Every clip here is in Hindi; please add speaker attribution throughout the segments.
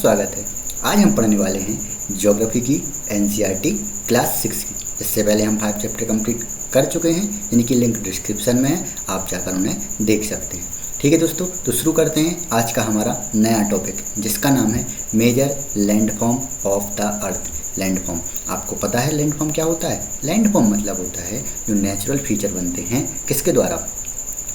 Speaker 1: स्वागत है। आज हम पढ़ने वाले हैं ज्योग्राफी की एनसीईआरटी क्लास 6 की। इससे पहले हम 5 चैप्टर कंप्लीट कर चुके हैं, जिनकी लिंक डिस्क्रिप्शन में है, आप जाकर उन्हें देख सकते हैं। ठीक है दोस्तों, तो शुरू करते हैं आज का हमारा नया टॉपिक, जिसका नाम है major landform of the earth. Landform, आपको पता है लैंडफॉर्म क्या होता है? लैंडफॉर्म मतलब होता है जो नेचुरल फीचर बनते हैं किसके द्वारा?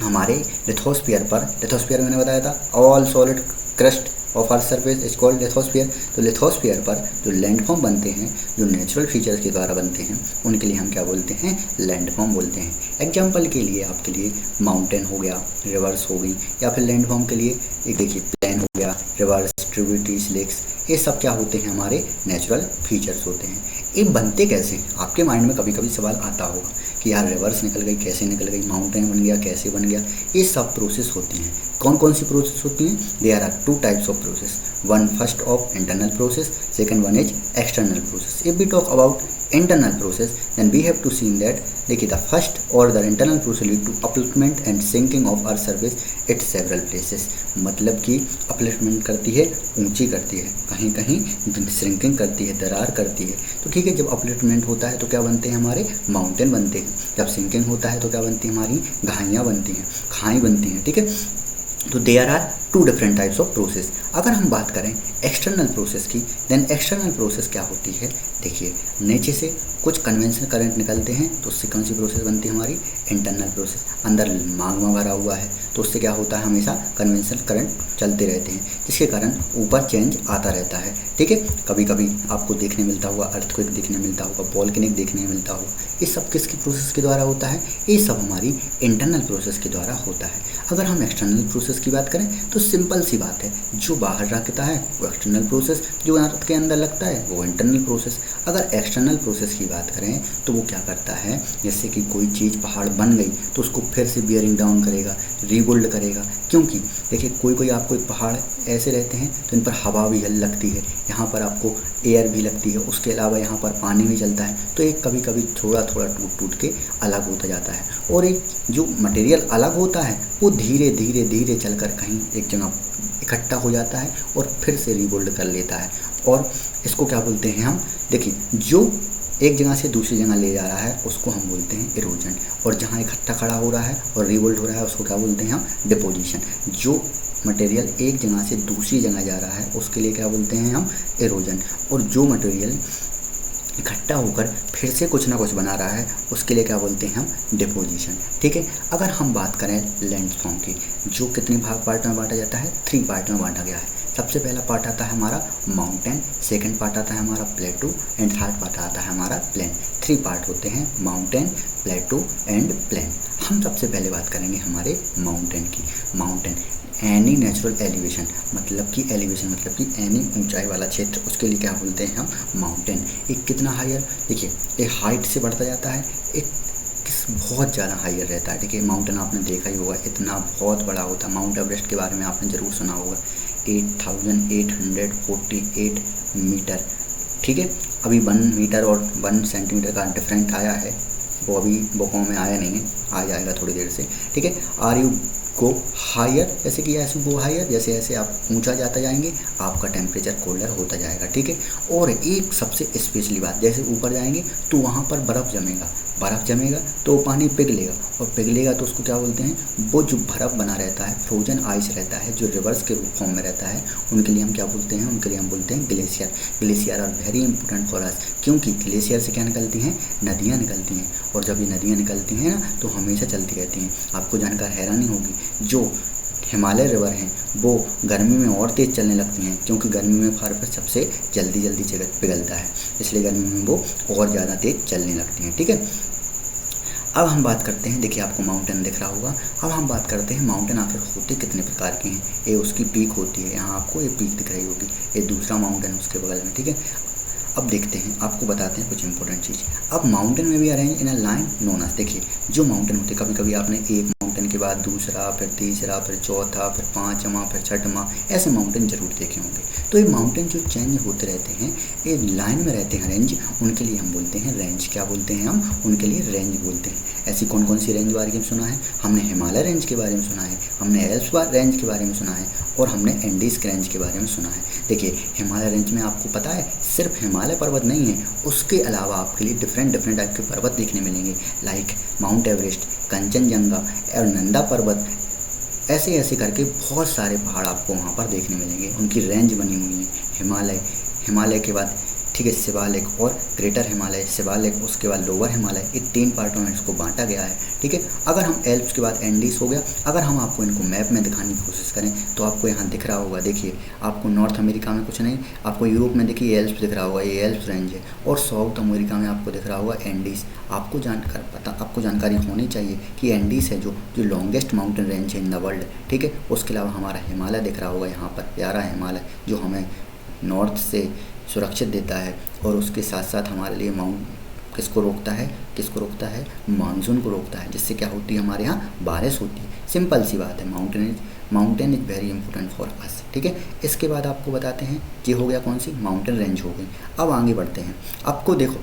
Speaker 1: हमारे लिथोस्फीयर पर। लिथोस्फीयर मैंने बताया था, all solid crust of earth surface is called lithosphere. तो लिथोस्फीयर पर जो लैंडफॉर्म बनते हैं, जो नेचुरल फीचर्स के द्वारा बनते हैं, उनके लिए हम क्या बोलते हैं? लैंडफॉर्म बोलते हैं। एग्जाम्पल के लिए आपके लिए माउंटेन हो गया, रिवर्स हो गई, या फिर लैंडफॉर्म के लिए एक देखिए प्लेन हो गया, रिवर्स, ट्रिब्यूटरीज, लेक्स, ये सब क्या होते हैं? हमारे नेचुरल फीचर्स होते हैं। ये बनते कैसे? आपके माइंड में कभी कभी सवाल आता होगा कि यार रिवर्स निकल गई, कैसे निकल गई? माउंटेन बन गया, कैसे बन गया? ये सब प्रोसेस होती हैं। कौन कौन सी प्रोसेस होती हैं? There are 2 types of process. One first of internal process, second one is external process. If we talk about internal process, then we have to see that देखिए the first or the internal process lead to upliftment and sinking of earth surface at several places। मतलब कि अपलिफ्टमेंट करती है, ऊंची करती है, कहीं कहीं श्रिंकिंग करती है, दरार करती है। तो ठीक है, जब अपलिफ्टमेंट होता है तो क्या बनते हैं? हमारे माउंटेन बनते हैं। जब सिंकिंग होता है तो क्या बनती है? हमारी घाइयाँ बनती हैं, खाई बनती हैं। ठीक है, तो there are 2 different types of process. अगर हम बात करें एक्सटर्नल प्रोसेस की, देन एक्सटर्नल प्रोसेस क्या होती है? देखिए, नीचे से कुछ कन्वेंशनल करंट निकलते हैं, तो उससे कौन सी प्रोसेस बनती है? हमारी इंटरनल प्रोसेस। अंदर माग्मा भरा हुआ है, तो उससे क्या होता है? हमेशा कन्वेंशनल करंट चलते रहते हैं, जिसके कारण ऊपर चेंज आता रहता है। ठीक है, कभी कभी आपको देखने मिलता होगा, अर्थक्वेक देखने मिलता होगा, वोल्केनिक देखने मिलता होगा। ये सब किसकी प्रोसेस के द्वारा होता है? ये सब हमारी इंटरनल प्रोसेस के द्वारा होता है। अगर हम एक्सटर्नल प्रोसेस की बात करें तो सिंपल सी बात है, जो बाहर रखता है वो एक्सटर्नल प्रोसेस, जो अर्थ के अंदर लगता है वो इंटरनल प्रोसेस। अगर एक्सटर्नल प्रोसेस की बात करें तो वो क्या करता है? जैसे कि कोई चीज़ पहाड़ बन गई तो उसको फिर से बियरिंग डाउन करेगा, रीबिल्ड करेगा। क्योंकि देखिए, कोई आपको पहाड़ ऐसे रहते हैं तो इन पर हवा भी लगती है, यहाँ पर आपको एयर भी लगती है, उसके अलावा यहाँ पर पानी भी चलता है। तो एक कभी कभी थोड़ा थोड़ा टूट के अलग होता जाता है, और एक जो मटेरियल अलग होता है वो धीरे धीरे धीरे चलकर कहीं एक जगह इकट्ठा हो जाता है और फिर से रीबिल्ड कर लेता है। और इसको क्या बोलते हैं हम? देखिए, जो एक जगह से दूसरी जगह ले जा रहा है उसको हम बोलते हैं इरोजन, और जहाँ इकट्ठा खड़ा हो रहा है और रीबिल्ड हो रहा है उसको क्या बोलते हैं हम? डिपोजिशन। जो मटेरियल एक जगह से दूसरी जगह जा रहा है उसके लिए क्या बोलते हैं हम? इरोजन। और जो मटेरियल इकट्ठा होकर फिर से कुछ ना कुछ बना रहा है उसके लिए क्या बोलते हैं हम? डिपोजिशन। ठीक है, अगर हम बात करें लैंडफॉर्म की, जो कितने पार्ट में बांटा जाता है? 3 पार्ट में बांटा गया है। सबसे पहला पार्ट आता है हमारा माउंटेन, सेकंड पार्ट आता है हमारा प्लेटू, एंड थर्ड पार्ट आता है हमारा प्लेन। 3 पार्ट होते हैं, माउंटेन, प्लेटू एंड प्लेन। हम सबसे पहले बात करेंगे हमारे माउंटेन की। माउंटेन एनी नेचुरल एलिवेशन, मतलब कि एलिवेशन मतलब कि एनी ऊंचाई वाला क्षेत्र, उसके लिए क्या बोलते हैं हम? माउंटेन। एक कितना हायर? देखिए, एक हाइट से बढ़ता जाता है, एक बहुत ज़्यादा हायर रहता है। ठीक है, माउंटेन आपने देखा ही होगा, इतना बहुत बड़ा होता है। माउंट एवरेस्ट के बारे में आपने ज़रूर सुना होगा, 8848 मीटर। ठीक है, अभी 1 मीटर और 1 सेंटीमीटर का डिफरेंट आया है, वो अभी बुकों में आया नहीं है, आ जाएगा थोड़ी देर से। ठीक है, आर यू गो हायर, जैसे कि ऐसे गो हायर, जैसे जैसे आप ऊंचा जाता जाएंगे आपका टेम्परेचर कोल्डर होता जाएगा। ठीक है, और एक सबसे स्पेशली बात, जैसे ऊपर जाएंगे तो वहाँ पर बर्फ़ जमेगा, बर्फ़ जमेगा तो पानी पिघलेगा, और पिघलेगा तो उसको क्या बोलते हैं? वो जो बर्फ़ बना रहता है, फ्रोजन आइस रहता है, जो रिवर्स के फॉर्म में रहता है, उनके लिए हम क्या बोलते हैं? उनके लिए हम बोलते हैं glacier. Glacier are very important for us, क्योंकि ग्लेशियर से क्या निकलती हैं? नदियाँ निकलती हैं, और जब ये नदियाँ निकलती हैं ना तो हमेशा चलती रहती हैं। आपको जानकर हैरानी होगी, जो हिमालय रिवर हैं वो गर्मी में और तेज़ चलने लगती हैं, क्योंकि गर्मी में बर्फ़ सबसे जल्दी पिघलता है, इसलिए गर्मी में वो और ज़्यादा तेज़ चलने लगती हैं। ठीक है, अब हम बात करते हैं, देखिए आपको माउंटेन दिख रहा होगा। अब हम बात करते हैं माउंटेन आखिर होते कितने प्रकार के हैं। ये उसकी पीक होती है, यहाँ आपको ये पीक दिख रही होगी, ये दूसरा माउंटेन उसके बगल में। ठीक है, अब देखते हैं, आपको बताते हैं कुछ इंपॉर्टेंट चीज़। अब माउंटेन में भी arrange in a line known as, देखिए जो माउंटेन होते कभी कभी आपने एक माउंटेन के बाद दूसरा, फिर तीसरा, फिर चौथा, फिर पाँचवा, फिर छठवां, ऐसे माउंटेन जरूर देखे होंगे। तो ये माउंटेन जो चेंज होते रहते हैं, ये लाइन में रहते हैं रेंज, उनके लिए हम बोलते हैं रेंज। क्या बोलते हैं हम? उनके लिए रेंज बोलते हैं। ऐसी कौन कौन सी रेंज के बारे में सुना है? हमने हिमालय रेंज के बारे में सुना है, हमने एल्प्स रेंज के बारे में सुना है, और हमने एंडीज रेंज के बारे में सुना है। देखिए हिमालय रेंज में आपको पता है सिर्फ हिमालय पर्वत नहीं है, उसके अलावा आपके लिए डिफरेंट टाइप के पर्वत देखने मिलेंगे, लाइक माउंट एवरेस्ट, कंचनजंगा और नंदा पर्वत, ऐसे करके बहुत सारे पहाड़ आपको वहाँ पर देखने मिलेंगे। उनकी रेंज बनी हुई है। हिमालय के बाद ठीक है शिवालिक और ग्रेटर हिमालय, शिवालिक, उसके बाद लोअर हिमालय, ये 3 पार्टों में इसको बांटा गया है। ठीक है, अगर हम एल्प्स के बाद एंडीज हो गया, अगर हम आपको इनको मैप में दिखाने की कोशिश करें तो आपको यहाँ दिख रहा होगा, देखिए आपको नॉर्थ अमेरिका में कुछ नहीं, आपको यूरोप में देखिए एल्प्स दिख रहा होगा, ये एल्प्स रेंज है, और साउथ अमेरिका में आपको दिख रहा होगा एंडीज। आपको जानकारी होनी चाहिए कि एंडीज है जो लॉन्गेस्ट माउंटेन रेंज है इन द वर्ल्ड। ठीक है, उसके अलावा हमारा हिमालय दिख रहा होगा यहाँ पर, प्यारा हिमालय जो हमें नॉर्थ से सुरक्षित देता है, और उसके साथ साथ हमारे लिए किसको रोकता है? मानसून को रोकता है, जिससे क्या होती है हमारे यहाँ बारिश होती है। सिंपल सी बात है, mountain is very important for अस। ठीक है, इसके बाद आपको बताते हैं ये हो गया कौन सी? माउंटेन रेंज हो गई। अब आगे बढ़ते हैं। आपको देखो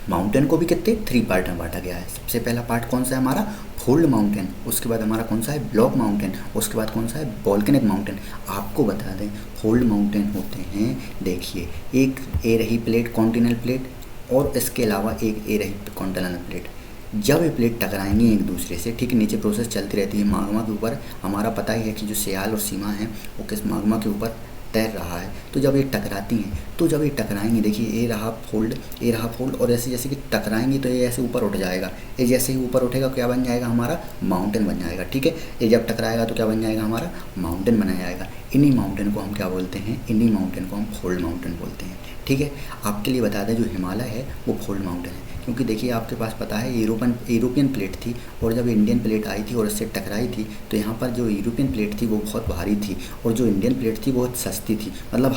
Speaker 1: माउंटेन को भी कितने 3 पार्ट में बांटा गया है। सबसे पहला पार्ट कौन सा है हमारा? Fold mountain. उसके बाद हमारा कौन सा है? Block mountain. उसके बाद कौन सा है? Volcanic mountain. आपको बता दें फोल्ड माउंटेन होते हैं, देखिए एक ए रही प्लेट कॉन्टिनेंटल प्लेट, और इसके अलावा एक ए रही कॉन्टिनेंटल प्लेट। जब ये प्लेट टकराएंगी एक दूसरे से, ठीक है, नीचे प्रोसेस चलती रहती है माग्मा के ऊपर। हमारा पता ही है कि जो सियाल और सीमा है वो किस माग्मा के ऊपर तैर रहा है। तो जब ये टकराती हैं, तो जब ये टकराएंगी, देखिए ये रहा फोल्ड, और ऐसे जैसे कि टकराएंगी तो ये ऐसे ऊपर उठ जाएगा। ये जैसे ही ऊपर उठेगा क्या बन जाएगा? हमारा माउंटेन बन जाएगा। ठीक है, ये जब टकराएगा तो क्या बन जाएगा? हमारा माउंटेन बना जाएगा। इन्हीं माउंटेन को हम क्या बोलते हैं? इन्हीं माउंटेन को हम फोल्ड माउंटेन बोलते हैं। ठीक है, आपके लिए बता दें जो हिमालय है वो फोल्ड माउंटेन है, क्योंकि देखिए आपके पास पता है यूरोपियन प्लेट थी, और जब इंडियन प्लेट आई थी और इससे टकराई थी, तो यहाँ पर जो यूरोपियन प्लेट थी वो बहुत भारी थी, और जो इंडियन प्लेट थी बहुत सस्ती थी, मतलब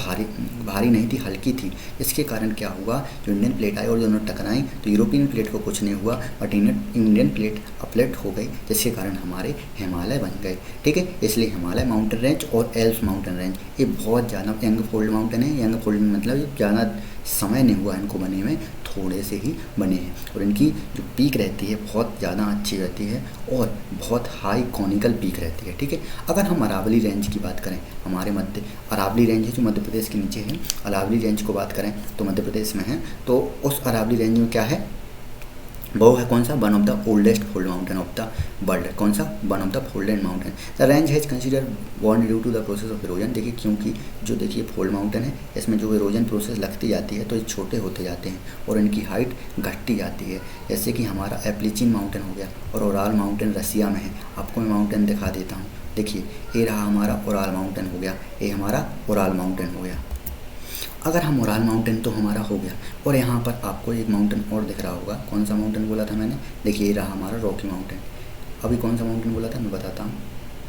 Speaker 1: भारी नहीं थी, हल्की थी। इसके कारण क्या हुआ, जो इंडियन प्लेट आई और दोनों टकराई तो यूरोपियन प्लेट को कुछ नहीं हुआ, बट इंडियन प्लेट अपलेट हो गई, जिसके कारण हमारे हिमालय बन गए। ठीक है, इसलिए हिमालय माउंटेन रेंज और एल्प्स माउंटेन रेंज ये बहुत ज़्यादा यंग फोल्ड माउंटेन है। यंग फोल्ड मतलब ज़्यादा समय नहीं हुआ इनको बने में, थोड़े से ही बने हैं, और इनकी जो पीक रहती है बहुत ज़्यादा अच्छी रहती है, और बहुत हाई कॉनिकल पीक रहती है। ठीक है, अगर हम अरावली रेंज की बात करें, हमारे अरावली रेंज है जो मध्य प्रदेश के नीचे है, अरावली रेंज को बात करें तो मध्य प्रदेश में है, तो उस अरावली रेंज में क्या है? वो है कौन सा? One of the oldest fold mountain of the world. कौन सा? One of the folded mountain. The range has consider worn due to the process of erosion. देखिए क्योंकि जो देखिए फोल्ड माउंटेन है, इसमें जो इरोजन प्रोसेस लगती जाती है तो ये छोटे होते जाते हैं और इनकी हाइट घटती जाती है। जैसे कि हमारा एप्लीचिन माउंटेन हो गया, और ओराल माउंटेन रसिया में है। आपको मैं माउंटेन दिखा देता हूँ, देखिए ये रहा हमारा ओराल माउंटेन हो गया, ये हमारा ओराल माउंटेन हो गया। अगर हम ओराल माउंटेन तो हमारा हो गया, और यहाँ पर आपको एक माउंटेन और दिख रहा होगा। कौन सा माउंटेन बोला था मैंने? देखिए ये रहा हमारा रॉकी माउंटेन। अभी कौन सा माउंटेन बोला था मैं बताता हूँ,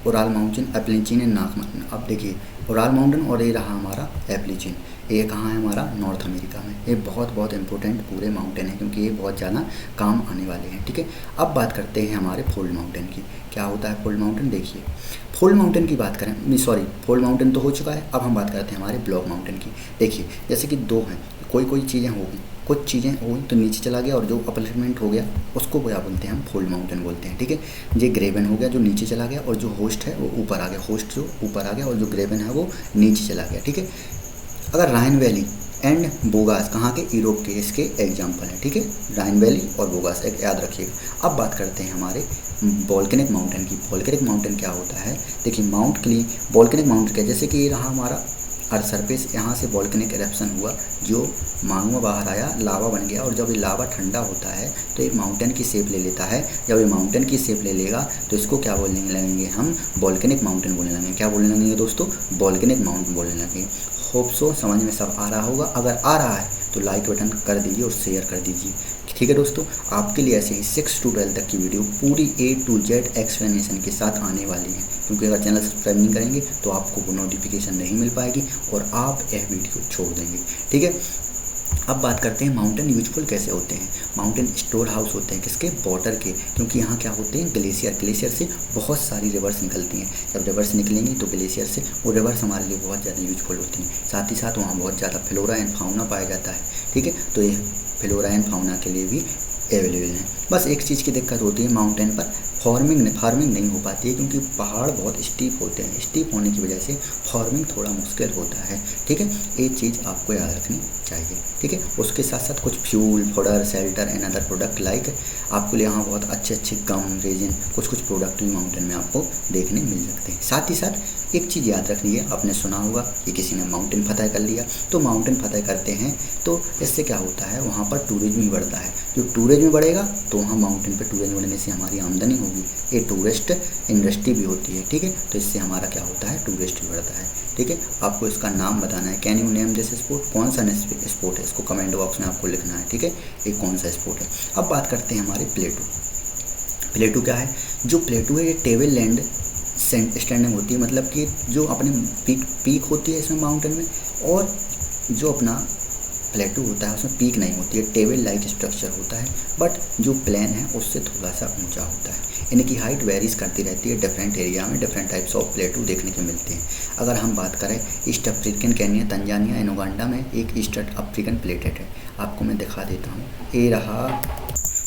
Speaker 1: ओराल माउंटेन, एप्लीचिन एंड नाक माउंटेन। अब देखिए ओराल माउंटेन, और ये रहा हमारा एप्लीचिन। ये कहाँ है? हमारा नॉर्थ अमेरिका में। ये बहुत इंपॉर्टेंट पूरे माउंटेन है, क्योंकि ये बहुत ज़्यादा काम आने वाले हैं। ठीक है, अब बात करते हैं हमारे फोल्ड माउंटेन की। क्या होता है फोल्ड माउंटेन? देखिए फोल्ड माउंटेन की बात करें, सॉरी फोल्ड माउंटेन तो हो चुका है, अब हम बात करते हैं हमारे ब्लॉक माउंटेन की। देखिए जैसे कि 2 हैं, कोई चीज़ें होगी, कुछ चीज़ें हुई तो नीचे चला गया, और जो अपलिटमेंट हो गया उसको क्या बोलते हैं? हम फोल्ड माउंटेन बोलते हैं। ठीक है, ये ग्रेवन हो गया जो नीचे चला गया, और जो होस्ट है वो ऊपर आ गया, होस्ट जो ऊपर आ गया, और जो ग्रेवन है वो नीचे चला गया। ठीक है, अगर राइन वैली एंड बोगास कहाँ के? यूरोप के, इसके एग्जाम्पल हैं। ठीक है, राइन वैली और बोगास एक याद रखिएगा। अब बात करते हैं हमारे वोल्केनिक माउंटेन की। वोल्केनिक माउंटेन क्या होता है? देखिए माउंट के लिए वोल्केनिक माउंटेन क्या, जैसे कि ये रहा हमारा अर्थ सरफेस, यहाँ से वोल्केनिक एरप्शन हुआ, जो माग्मा बाहर आया, लावा बन गया, और जब ये लावा ठंडा होता है तो एक माउंटेन की शेप ले लेता है। जब ये माउंटेन की शेप ले लेगा तो इसको क्या बोलने लगेंगे? हम वोल्केनिक माउंटेन बोलने लगेंगे। क्या बोलने लगेंगे दोस्तों? वोल्केनिक माउंटेन बोलने लगेंगे। होप सो समझ में सब आ रहा होगा। अगर आ रहा है तो लाइक बटन कर दीजिए और शेयर कर दीजिए। ठीक है दोस्तों, आपके लिए ऐसे ही 6 to 12 तक की वीडियो पूरी A to Z एक्सप्लेनेशन के साथ आने वाली है, क्योंकि अगर चैनल सब्सक्राइब नहीं करेंगे तो आपको वो नोटिफिकेशन नहीं मिल पाएगी और आप यह वीडियो छोड़ देंगे। ठीक है, अब बात करते हैं माउंटेन यूजफुल कैसे होते हैं। माउंटेन स्टोर हाउस होते हैं किसके, वाटर के, क्योंकि यहाँ क्या होते हैं ग्लेशियर से बहुत सारी रिवर्स निकलती हैं। जब रिवर्स निकलेंगी तो ग्लेशियर से वो रिवर्स हमारे लिए बहुत ज़्यादा यूजफुल होती हैं। साथ ही साथ वहाँ बहुत ज़्यादा फ्लोरा एंड फाउना पाया जाता है, ठीक है। तो ये फ्लोरा एंड फाउना के लिए भी अवेलेबल है। बस एक चीज़ की दिक्कत होती है माउंटेन पर, फार्मिंग नहीं हो पाती है, क्योंकि पहाड़ बहुत स्टीप होते हैं। स्टीप होने की वजह से फार्मिंग थोड़ा मुश्किल होता है, ठीक है। ये चीज़ आपको याद रखनी चाहिए, ठीक है। उसके साथ साथ कुछ fuel, fodder, shelter and other product like आपको यहाँ बहुत अच्छे गम, रेजिन, कुछ प्रोडक्ट भी माउंटेन में आपको देखने मिल सकते हैं। साथ ही साथ एक चीज़ याद रखनी है, आपने सुना होगा कि किसी ने माउंटेन फतह कर लिया, तो माउंटेन फतह करते हैं तो इससे क्या होता है, वहाँ पर टूरिज्म भी बढ़ता है। जो टूरिज्म बढ़ेगा तो वहाँ माउंटेन पर टूरिज्म बढ़ने से हमारी आमदनी होगी, ये टूरिस्ट इंडस्ट्री भी होती है, ठीक है। तो इससे हमारा क्या होता है, टूरिस्ट भी बढ़ता है, ठीक है। आपको इसका नाम बताना है, can you name this sport, कौन सा स्पोर्ट है, इसको कमेंट बॉक्स में आपको लिखना है, ठीक है, ये कौन सा स्पोर्ट है। अब बात करते हैं हमारे प्लेटू। प्लेटू क्या है, जो प्लेटू है ये टेबल लैंड स्टैंडिंग होती है, मतलब कि जो अपनी पीक होती है इसमें माउंटेन में, और जो अपना प्लेटू होता है उसमें पीक नहीं होती है, टेबल लाइक स्ट्रक्चर होता है, बट जो प्लेन है उससे थोड़ा सा ऊंचा होता है। इनकी हाइट वेरीज करती रहती है, डिफरेंट एरिया में डिफरेंट टाइप्स ऑफ प्लेटू देखने को मिलते हैं। अगर हम बात करें east African Kenya, Tanzania and Uganda में एक ईस्ट अफ्रीकन प्लेटेड है, आपको मैं दिखा देता हूँ, ये रहा,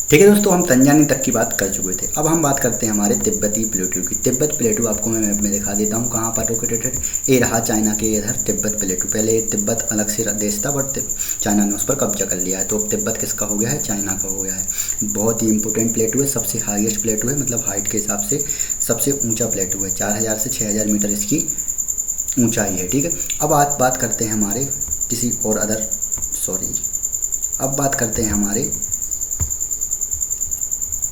Speaker 1: ठीक है दोस्तों। हम तंजानी तक की बात कर चुके थे। अब हम बात करते हैं हमारे तिब्बती प्लेटू की। तिब्बत प्लेटू आपको मैं मैप में दिखा देता हूँ कहाँ पर लोकेटेड है। ये रहा चाइना के इधर तिब्बत प्लेटू। पहले तिब्बत अलग से देश था, बट चाइना ने उस पर कब्जा कर लिया है, तो अब तिब्बत किसका हो गया है, चाइना का हो गया है। बहुत ही इंपॉर्टेंट प्लेटू है, सबसे हाईएस्ट प्लेटू है, मतलब हाइट के हिसाब से सबसे ऊँचा प्लेटू है। 4000 से 6000 मीटर इसकी ऊँचाई है, ठीक है। अब आप बात करते हैं हमारे किसी और अब बात करते हैं हमारे,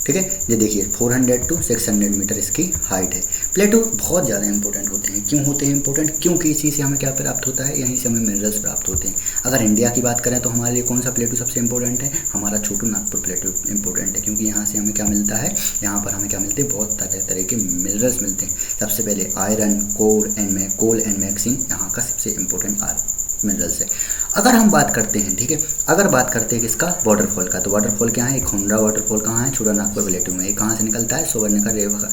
Speaker 1: ठीक है, ये देखिए 400 to 600 मीटर इसकी हाइट है। प्लेटू बहुत ज़्यादा इंपॉर्टेंट होते हैं। क्यों होते हैं इंपॉर्टेंट, क्योंकि इसी से हमें क्या प्राप्त होता है, यहीं से हमें मिनरल्स प्राप्त होते हैं। अगर इंडिया की बात करें तो हमारे लिए कौन सा प्लेटू सबसे इंपॉर्टेंट है, हमारा छोटू नागपुर प्लेटू इंपॉर्टेंट है, क्योंकि यहाँ से हमें क्या मिलता है, यहाँ पर हमें क्या मिलते हैं, बहुत तरह के मिनरल्स मिलते हैं। सबसे पहले आयरन, कोल एंड मैग्नीशियम यहाँ का सबसे इंपॉर्टेंट मिनरल्स है। अगर हम बात करते हैं, ठीक है, अगर बात करते हैं किसका, वाटरफॉल का, तो वाटरफॉल क्या है, एक खुंडा वाटरफॉल कहाँ है, छोटा नागपुर प्लेटू में। ये कहाँ से निकलता है, सुवर्णरेखा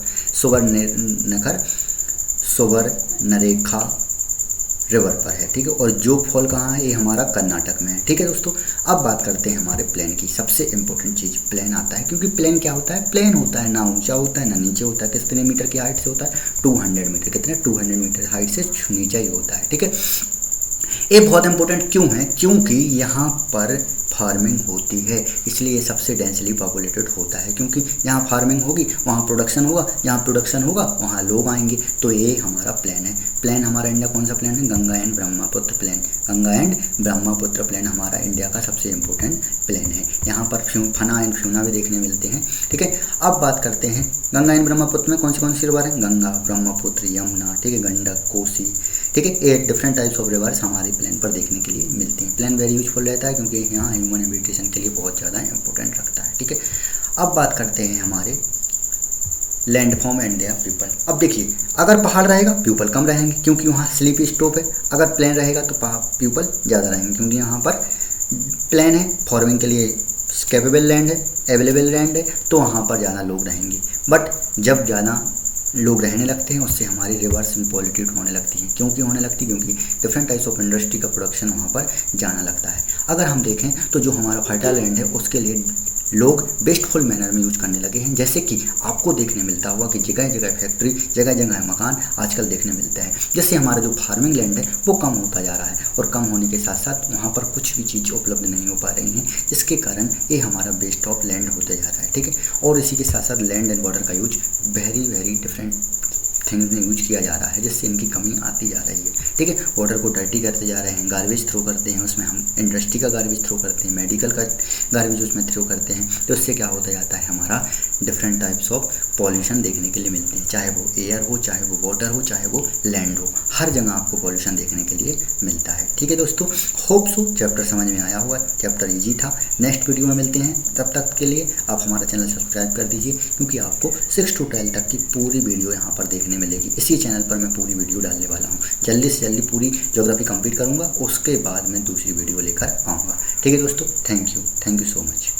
Speaker 1: रिवर पर है, ठीक है। और जोग फॉल कहाँ है, ये हमारा कर्नाटक में है, ठीक है दोस्तों। अब बात करते हैं हमारे प्लेन की। सबसे इंपॉर्टेंट चीज़ प्लेन आता है, क्योंकि प्लेन क्या होता है, प्लेन होता है, ना ऊंचा होता है ना नीचे होता है। कितने मीटर की हाइट से होता है, 200 मीटर, कितने 200 मीटर हाइट से नीचा ही होता है, ठीक है। ये बहुत इंपॉर्टेंट क्यों है, क्योंकि यहाँ पर फार्मिंग होती है, इसलिए ये सबसे डेंसली पॉपुलेटेड होता है। क्योंकि जहाँ फार्मिंग होगी वहाँ प्रोडक्शन होगा, जहाँ प्रोडक्शन होगा वहाँ लोग आएंगे। तो ये हमारा प्लेन है। प्लेन हमारा इंडिया कौन सा प्लेन है, Ganga and Brahmaputra plain. Ganga and Brahmaputra plain हमारा इंडिया का सबसे इंपॉर्टेंट प्लेन है। यहाँ पर फना एंड फ्यूना भी देखने मिलते हैं, ठीक है। अब बात करते हैं गंगा एंड ब्रह्मपुत्र में कौन सी रिवर है, गंगा, ब्रह्मपुत्र, यमुना, ठीक है, गंडक, कोसी, ठीक है। ये डिफरेंट टाइप्स ऑफ रिवर्स हमारे प्लेन पर देखने के लिए मिलते हैं। प्लेन वेरी यूजफुल रहता है, क्योंकि यहाँ ह्यूमन हैबिटेशन के लिए बहुत ज़्यादा इंपॉर्टेंट रखता है, ठीक है। अब बात करते हैं हमारे लैंडफॉर्म एंड देयर पीपल। अब देखिए, अगर पहाड़ रहेगा पीपल कम रहेंगे, क्योंकि वहाँ स्लीपी स्टॉप है। अगर प्लेन रहेगा तो पीपल ज़्यादा रहेंगे, क्योंकि यहाँ पर प्लेन है, फार्मिंग के लिए कैपेबल लैंड है, अवेलेबल लैंड है, तो वहाँ पर ज़्यादा लोग रहेंगे। बट जब ज़्यादा लोग रहने लगते हैं उससे हमारी रिवर्स पॉल्यूटेड होने लगती है। क्योंकि होने लगती है, क्योंकि डिफरेंट टाइप्स ऑफ इंडस्ट्री का प्रोडक्शन वहाँ पर जाना लगता है। अगर हम देखें तो जो हमारा फर्टाइल लैंड है उसके लिए लोग वेस्टफुल मैनर में यूज करने लगे हैं। जैसे कि आपको देखने मिलता हुआ कि जगह जगह फैक्ट्री, जगह जगह मकान आजकल देखने मिलता है, जिससे हमारा जो फार्मिंग लैंड है वो कम होता जा रहा है। और कम होने के साथ साथ वहाँ पर कुछ भी चीज़ उपलब्ध नहीं हो पा रही हैं, जिसके कारण ये हमारा वेस्ट ऑफ लैंड होते जा रहा है, ठीक है। और इसी के साथ साथ लैंड एंड वाटर का यूज वेरी डिफरेंट थिंग्स में यूज किया जा रहा है, जिससे इनकी कमी आती जा रही है, ठीक है। वाटर को डर्टी करते जा रहे हैं, गार्बेज थ्रो करते हैं, उसमें हम इंडस्ट्री का गार्बेज थ्रो करते हैं, मेडिकल का गार्बेज उसमें थ्रो करते हैं। तो इससे क्या होता जाता है, हमारा डिफरेंट टाइप्स ऑफ पॉल्यूशन देखने के लिए मिलते हैं, चाहे वो एयर हो, चाहे वो वाटर हो, चाहे वो लैंड हो, हर जगह आपको पॉल्यूशन देखने के लिए मिलता है। ठीक है दोस्तों, होप सो चैप्टर समझ में आया हुआ। चैप्टर ईजी था। नेक्स्ट वीडियो में मिलते हैं, तब तक के लिए आप हमारा चैनल सब्सक्राइब कर दीजिए, क्योंकि आपको 6 to 12 तक की पूरी वीडियो यहाँ पर देखने मिलेगी। इसी चैनल पर मैं पूरी वीडियो डालने वाला हूँ। जल्दी से जल्दी पूरी ज्योग्राफी कंप्लीट करूँगा, उसके बाद मैं दूसरी वीडियो लेकर आऊँगा। ठीक है दोस्तों, थैंक यू सो मच।